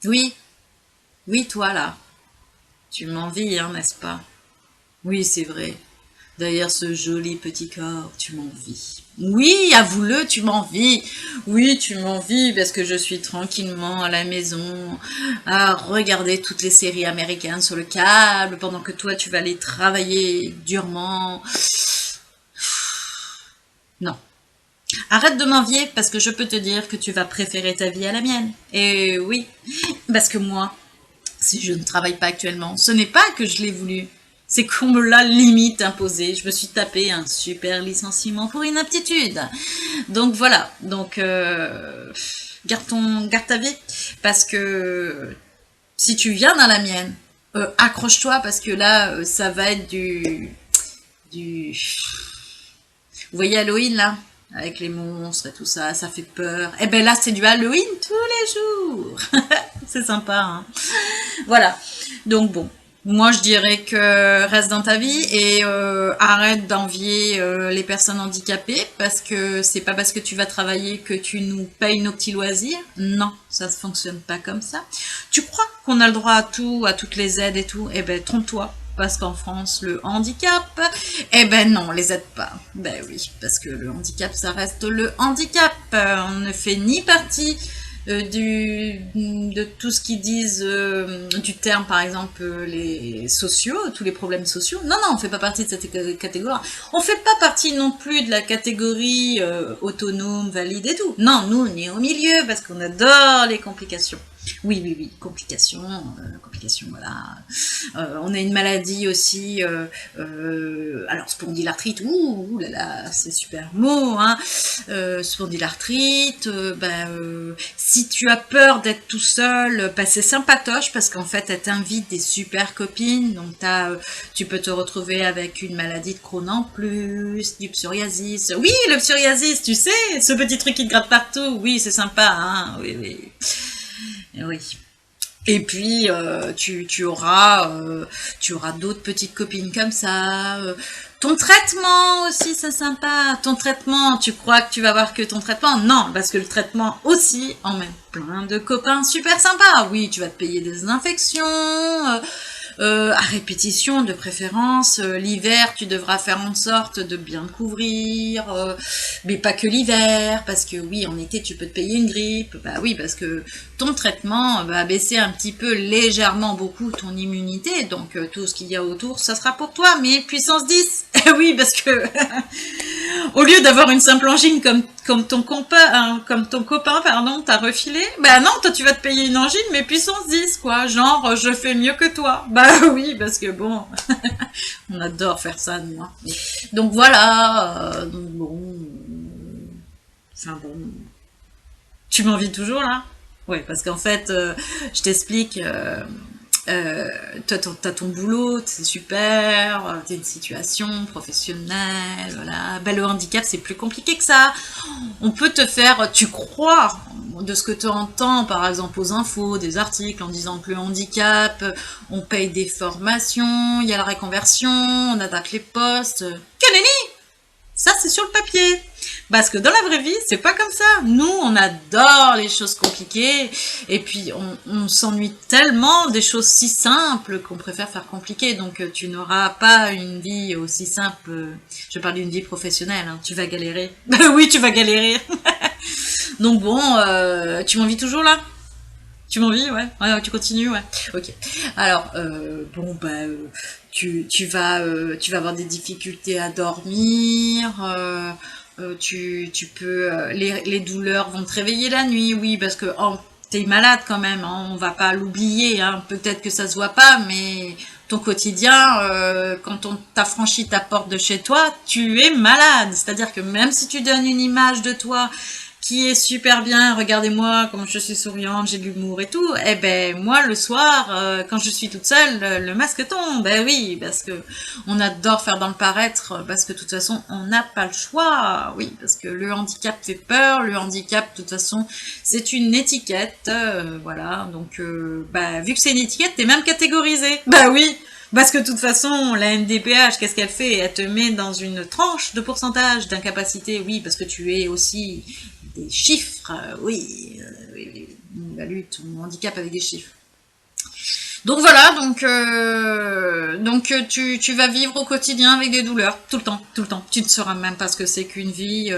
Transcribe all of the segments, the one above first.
Oui, oui, toi là, tu m'envies, hein, n'est-ce pas? Oui, c'est vrai. Derrière ce joli petit corps, tu m'envies. Oui, avoue-le, tu m'envies. Oui, tu m'envies parce que je suis tranquillement à la maison à regarder toutes les séries américaines sur le câble pendant que toi, tu vas aller travailler durement. Non. Arrête de m'envier parce que je peux te dire que tu vas préférer ta vie à la mienne. Et oui, parce que moi, si je ne travaille pas actuellement, ce n'est pas que je l'ai voulu. C'est qu'on me l'a limite imposé. Je me suis tapé un super licenciement pour inaptitude. Donc voilà. Donc garde ta vie parce que si tu viens dans la mienne, accroche-toi parce que là, ça va être du. Vous voyez Halloween là, avec les monstres et tout ça, ça fait peur. Et ben là, c'est du Halloween tous les jours. C'est sympa, hein. Voilà. Donc bon, moi je dirais que reste dans ta vie et arrête d'envier les personnes handicapées parce que c'est pas parce que tu vas travailler que tu nous payes nos petits loisirs. Non, ça ne fonctionne pas comme ça. Tu crois qu'on a le droit à tout, à toutes les aides et tout? Eh ben trompe-toi. Parce qu'en France, le handicap, eh ben non, on les aide pas. Ben oui, parce que le handicap, ça reste le handicap. On ne fait ni partie de tout ce qu'ils disent du terme, par exemple, les sociaux, tous les problèmes sociaux. Non, non, on fait pas partie de cette catégorie. On fait pas partie non plus de la catégorie autonome, valide et tout. Non, nous, on est au milieu parce qu'on adore les complications. Oui, oui, oui, complications, voilà. On a une maladie aussi, alors spondylarthrite, ouh là là, c'est super mot, hein. Spondylarthrite, si tu as peur d'être tout seul, c'est sympatoche parce qu'en fait, elle t'invite des super copines, donc tu peux te retrouver avec une maladie de Crohn en plus, du psoriasis. Oui, le psoriasis, tu sais, ce petit truc qui te gratte partout, oui, c'est sympa, hein, oui, oui. Oui. Et puis tu auras d'autres petites copines comme ça. Ton traitement aussi, c'est sympa. Ton traitement, tu crois que tu vas voir que ton traitement? Non, parce que le traitement aussi emmène plein de copains super sympas. Oui, tu vas te payer des infections. À répétition de préférence. L'hiver, tu devras faire en sorte de bien te couvrir, mais pas que l'hiver, parce que oui, en été, tu peux te payer une grippe. Bah oui, parce que ton traitement va baisser un petit peu légèrement beaucoup ton immunité, donc tout ce qu'il y a autour, ça sera pour toi, mais puissance 10. Oui, parce que au lieu d'avoir une simple angine comme ton copain, pardon, t'a refilé, bah non, toi tu vas te payer une angine, mais puissance 10, quoi. Genre, je fais mieux que toi. Bah oui, parce que bon, on adore faire ça, nous. Hein. Donc voilà, donc bon, enfin bon, tu m'envies toujours là? Ouais, parce qu'en fait, je t'explique, toi, t'as ton boulot, c'est super, t'as une situation professionnelle, voilà. Ben, le handicap, c'est plus compliqué que ça. On peut te faire, tu crois, de ce que tu entends, par exemple, aux infos, des articles en disant que le handicap, on paye des formations, il y a la réconversion, on attaque les postes. Caneni, ça, c'est sur le papier. Parce que dans la vraie vie, c'est pas comme ça. Nous, on adore les choses compliquées. Et puis, on s'ennuie tellement des choses si simples qu'on préfère faire compliqué. Donc, tu n'auras pas une vie aussi simple. Je parle d'une vie professionnelle. Hein. Tu vas galérer. Oui, tu vas galérer. Donc, bon, tu m'envies toujours là? Tu m'envies, ouais. Ouais, tu continues, ouais. Ok. Alors, tu vas avoir des difficultés à dormir. Tu peux, les douleurs vont te réveiller la nuit, oui, parce que oh, t'es malade quand même. Hein, on va pas l'oublier. Hein, peut-être que ça se voit pas, mais ton quotidien, quand on t'a franchi ta porte de chez toi, tu es malade. C'est-à-dire que même si tu donnes une image de toi qui est super bien, regardez-moi comme je suis souriante, j'ai de l'humour et tout, eh ben moi le soir, quand je suis toute seule, le masque tombe, ben oui, parce que on adore faire dans le paraître, parce que de toute façon on n'a pas le choix, oui, parce que le handicap fait peur, le handicap de toute façon c'est une étiquette, voilà, donc vu que c'est une étiquette, t'es même catégorisé, bah oui, parce que de toute façon, la MDPH, qu'est-ce qu'elle fait? Elle te met dans une tranche de pourcentage d'incapacité, oui, parce que tu es aussi des chiffres, oui, oui, oui, évalue ton handicap avec des chiffres. Donc voilà, tu vas vivre au quotidien avec des douleurs, tout le temps, tout le temps. Tu ne sauras même pas ce que c'est qu'une vie,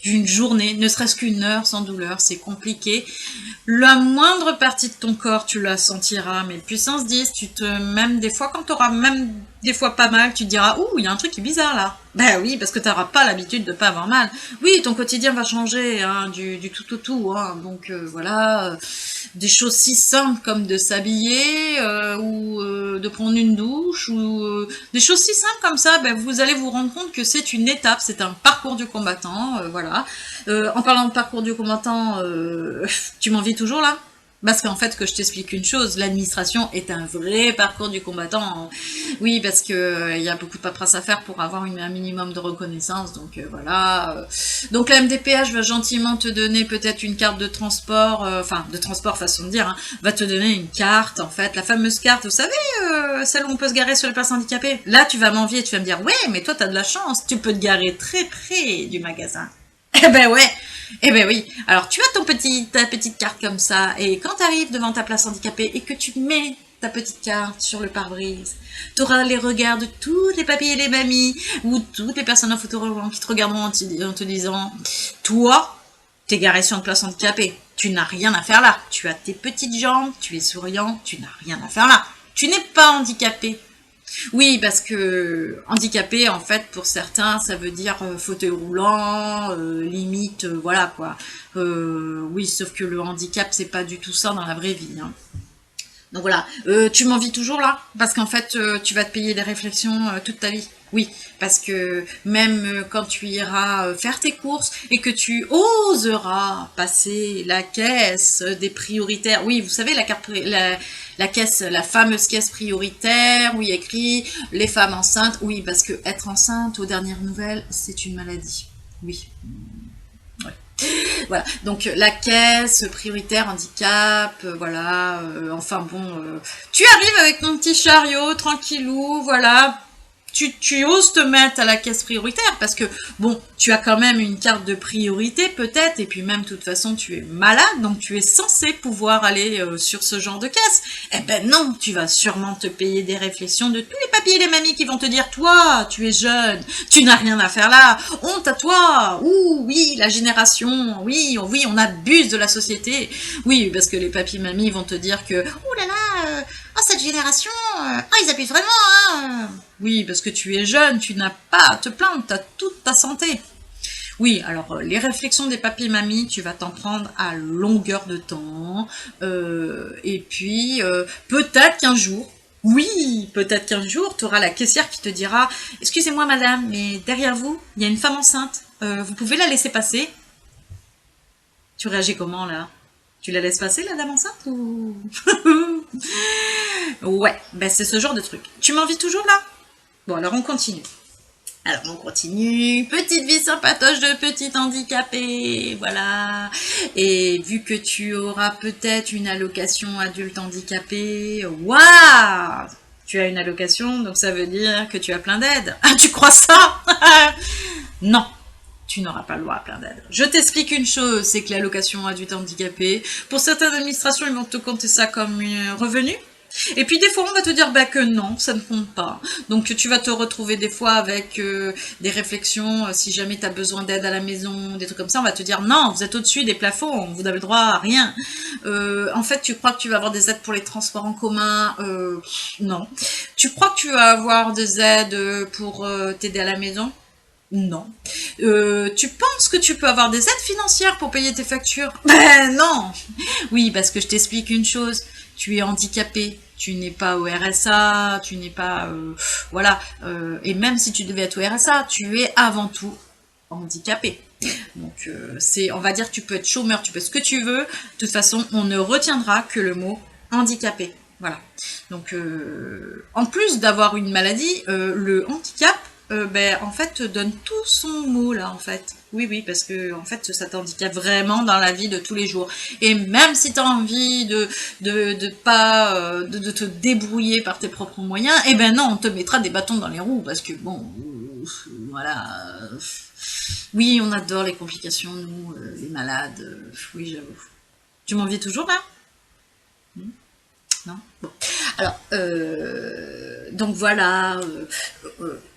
d'une journée, ne serait-ce qu'une heure sans douleur, c'est compliqué. La moindre partie de ton corps, tu la sentiras, mais puissance 10, même des fois, quand tu auras même des fois pas mal, tu te diras, ouh, il y a un truc qui est bizarre là. Ben oui, parce que tu n'auras pas l'habitude de pas avoir mal. Oui, ton quotidien va changer, hein, du tout, hein. Donc voilà, des choses si simples comme de s'habiller, ou de prendre une douche, ou des choses si simples comme ça, ben, vous allez vous rendre compte que c'est une étape, c'est un parcours du combattant, voilà. En parlant de parcours du combattant, tu m'en vis toujours là? Parce qu'en fait, que je t'explique une chose, l'administration est un vrai parcours du combattant. Oui, parce que il y a beaucoup de paperasse à faire pour avoir un minimum de reconnaissance. Donc voilà. Donc la MDPH va gentiment te donner peut-être une carte de transport, enfin de transport façon de dire, hein, va te donner une carte, en fait, la fameuse carte, vous savez, celle où on peut se garer sur les places handicapées. Là, tu vas m'envier, tu vas me dire, ouais, mais toi, t'as de la chance, tu peux te garer très près du magasin. Eh ben ouais, eh ben oui. Alors tu as ta petite carte comme ça, et quand tu arrives devant ta place handicapée et que tu mets ta petite carte sur le pare-brise, tu auras les regards de tous les papis et les mamies, ou toutes les personnes en fauteuil roulant qui te regarderont en te disant, toi, t'es garé sur une place handicapée, tu n'as rien à faire là, tu as tes petites jambes, tu es souriant, tu n'as rien à faire là, tu n'es pas handicapé. Oui, parce que handicapé, en fait, pour certains, ça veut dire fauteuil roulant, limite, voilà quoi. Oui, sauf que le handicap, c'est pas du tout ça dans la vraie vie, hein. Donc voilà, tu m'en vis toujours là, parce qu'en fait, tu vas te payer des réflexions toute ta vie. Oui, parce que même quand tu iras faire tes courses et que tu oseras passer la caisse des prioritaires, oui, vous savez, la caisse, la fameuse caisse prioritaire où il y a écrit les femmes enceintes, oui, parce que être enceinte, aux dernières nouvelles, c'est une maladie. Oui. Ouais. Voilà, donc la caisse prioritaire handicap, voilà, enfin bon, tu arrives avec ton petit chariot, tranquillou, voilà, tu oses te mettre à la caisse prioritaire parce que, bon, tu as quand même une carte de priorité peut-être, et puis même, de toute façon, tu es malade, donc tu es censé pouvoir aller sur ce genre de caisse. Eh ben non, tu vas sûrement te payer des réflexions de tous les papiers et les mamies qui vont te dire, toi, tu es jeune, tu n'as rien à faire là, honte à toi, ouh, oui, la génération, oui, oui, on abuse de la société. Oui, parce que les papiers et mamies vont te dire que, oh là là, oh, cette génération, ils abusent vraiment, hein. Oui, parce que tu es jeune, tu n'as pas à te plaindre, tu as toute ta santé. Oui, alors les réflexions des papis et mamies, tu vas t'en prendre à longueur de temps. Et puis, peut-être qu'un jour, oui, peut-être qu'un jour, tu auras la caissière qui te dira, excusez-moi madame, mais derrière vous, il y a une femme enceinte. Vous pouvez la laisser passer? Tu réagis comment là? Tu la laisses passer, la dame enceinte, ou... Ouais, ben c'est ce genre de truc. Tu m'en vis toujours là? Bon, alors on continue. Alors on continue, petite vie sympatoche de petite handicapée, voilà. Et vu que tu auras peut-être une allocation adulte handicapé, waouh! Tu as une allocation, donc ça veut dire que tu as plein d'aides. Ah, tu crois ça? Non, tu n'auras pas le droit à plein d'aides. Je t'explique une chose, c'est que l'allocation adulte handicapé, pour certaines administrations, ils vont te compter ça comme un revenu. Et puis des fois on va te dire bah, que non, ça ne compte pas. Donc tu vas te retrouver des fois avec des réflexions, si jamais tu as besoin d'aide à la maison, des trucs comme ça, on va te dire non, vous êtes au-dessus des plafonds, vous n'avez le droit à rien. En fait tu crois que tu vas avoir des aides pour les transports en commun, non. Tu crois que tu vas avoir des aides pour t'aider à la maison? Non. Tu penses que tu peux avoir des aides financières pour payer tes factures? Ben non. Oui, parce que je t'explique une chose. Tu es handicapé, tu n'es pas au RSA, tu n'es pas... voilà. Et même si tu devais être au RSA, tu es avant tout handicapé. Donc, on va dire que tu peux être chômeur, tu peux ce que tu veux. De toute façon, on ne retiendra que le mot handicapé. Voilà. Donc, en plus d'avoir une maladie, le handicap, ben, en fait, te donne tout son mot, là, en fait. Oui, oui, parce que, en fait, ça t'handicape vraiment dans la vie de tous les jours. Et même si tu as envie de te débrouiller par tes propres moyens, eh ben non, on te mettra des bâtons dans les roues, parce que, bon, voilà. Oui, on adore les complications, nous, les malades. Oui, j'avoue. Tu m'en vis toujours, là? Non. Bon. Alors, donc voilà,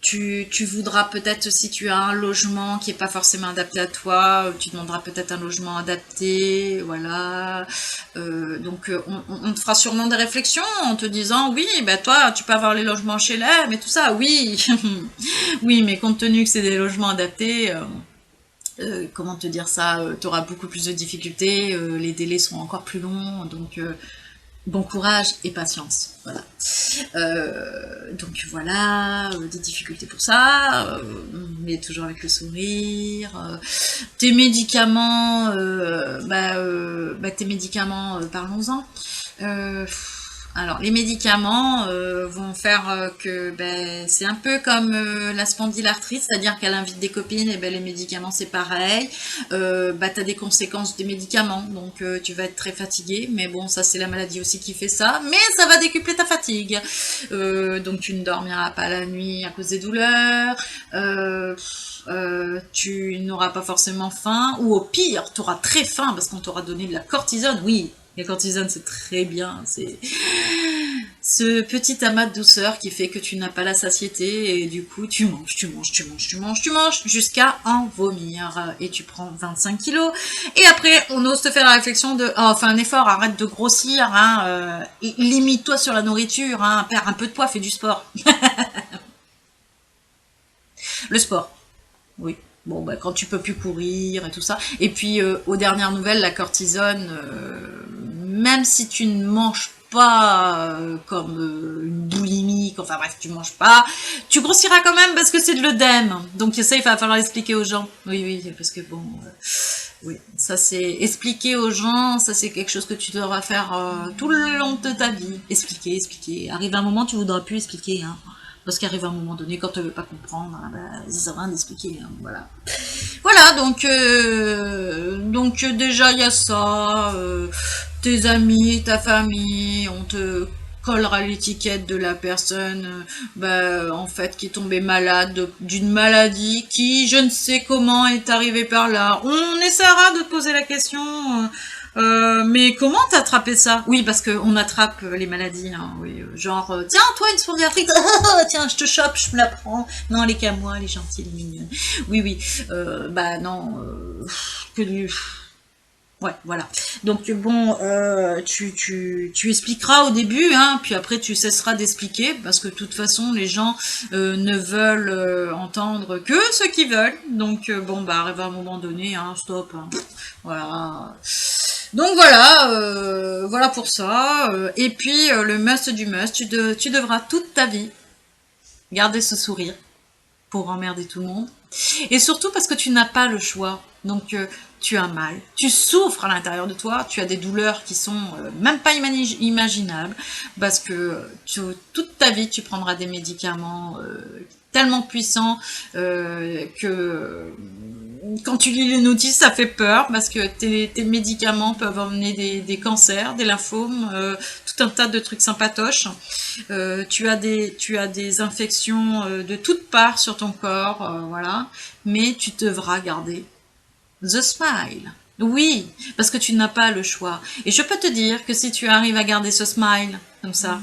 tu voudras peut-être, si tu as un logement qui n'est pas forcément adapté à toi, tu demanderas peut-être un logement adapté, voilà. Donc on te fera sûrement des réflexions en te disant, oui, ben toi, tu peux avoir les logements HLM et tout ça, oui. Oui, mais compte tenu que c'est des logements adaptés, comment te dire ça, tu auras beaucoup plus de difficultés, les délais sont encore plus longs, donc bon courage et patience, voilà. Donc voilà, des difficultés pour ça, mais toujours avec le sourire. Tes médicaments, tes médicaments, parlons-en. Euh, alors, les médicaments vont faire que c'est un peu comme la spondylarthrite, c'est-à-dire qu'elle invite des copines, et les médicaments c'est pareil. Tu as des conséquences des médicaments, donc tu vas être très fatigué, mais bon, ça c'est la maladie aussi qui fait ça, mais ça va décupler ta fatigue. Donc tu ne dormiras pas la nuit à cause des douleurs. Tu n'auras pas forcément faim, ou au pire, tu auras très faim parce qu'on t'aura donné de la cortisone. Oui, la cortisone c'est très bien, c'est ce petit amas de douceur qui fait que tu n'as pas la satiété et du coup tu manges, jusqu'à en vomir et tu prends 25 kilos et après on ose te faire la réflexion de oh, fais un effort, arrête de grossir, hein, limite-toi sur la nourriture, hein, perds un peu de poids, fais du sport. Le sport. Oui. Bon, quand tu peux plus courir et tout ça. Et puis, aux dernières nouvelles, la cortisone, même si tu ne manges pas comme une boulimique, enfin bref, tu manges pas, tu grossiras quand même parce que c'est de l'œdème. Donc ça, il va falloir expliquer aux gens. Oui, oui, parce que bon, oui, ça c'est expliquer aux gens, ça c'est quelque chose que tu devras faire tout le long de ta vie. Expliquer, expliquer. Arrive un moment, tu voudras plus expliquer, hein. Parce qu'arrive un moment donné, quand tu ne veux pas comprendre, ça sert à rien d'expliquer, hein, voilà. Voilà, donc déjà il y a ça, tes amis, ta famille, on te collera l'étiquette de la personne, en fait, qui est tombée malade d'une maladie qui, je ne sais comment, est arrivée par là. On essaiera de te poser la question. Mais comment t'as attrapé ça? Oui, parce qu'on attrape les maladies, hein, oui. Genre, tiens, toi, une spondylarthrite, tiens, je te chope, je me la prends. Non, elle est qu'à moi, elle est gentille, elle est mignonne. Oui, oui, non, que du... Ouais, voilà. Donc bon, tu expliqueras au début, hein, puis après tu cesseras d'expliquer, parce que de toute façon, les gens ne veulent entendre que ce qu'ils veulent. Donc arrive à un moment donné, hein, stop, hein, voilà. Donc voilà, voilà pour ça. Et puis le must du must, tu devras toute ta vie garder ce sourire pour emmerder tout le monde. Et surtout parce que tu n'as pas le choix. Donc tu as mal, tu souffres à l'intérieur de toi, tu as des douleurs qui sont même pas imaginables, parce que toute ta vie tu prendras des médicaments tellement puissants que quand tu lis les notices, ça fait peur parce que tes médicaments peuvent emmener des cancers, des lymphomes, tout un tas de trucs sympatoches. Tu as des infections de toutes parts sur ton corps, voilà. Mais tu devras garder the smile. Oui, parce que tu n'as pas le choix. Et je peux te dire que si tu arrives à garder ce smile comme ça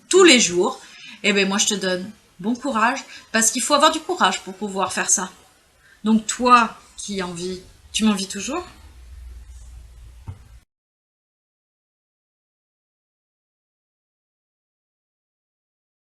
tous les jours, eh ben moi je te donne bon courage parce qu'il faut avoir du courage pour pouvoir faire ça. Donc toi qui envie, tu m'envies toujours?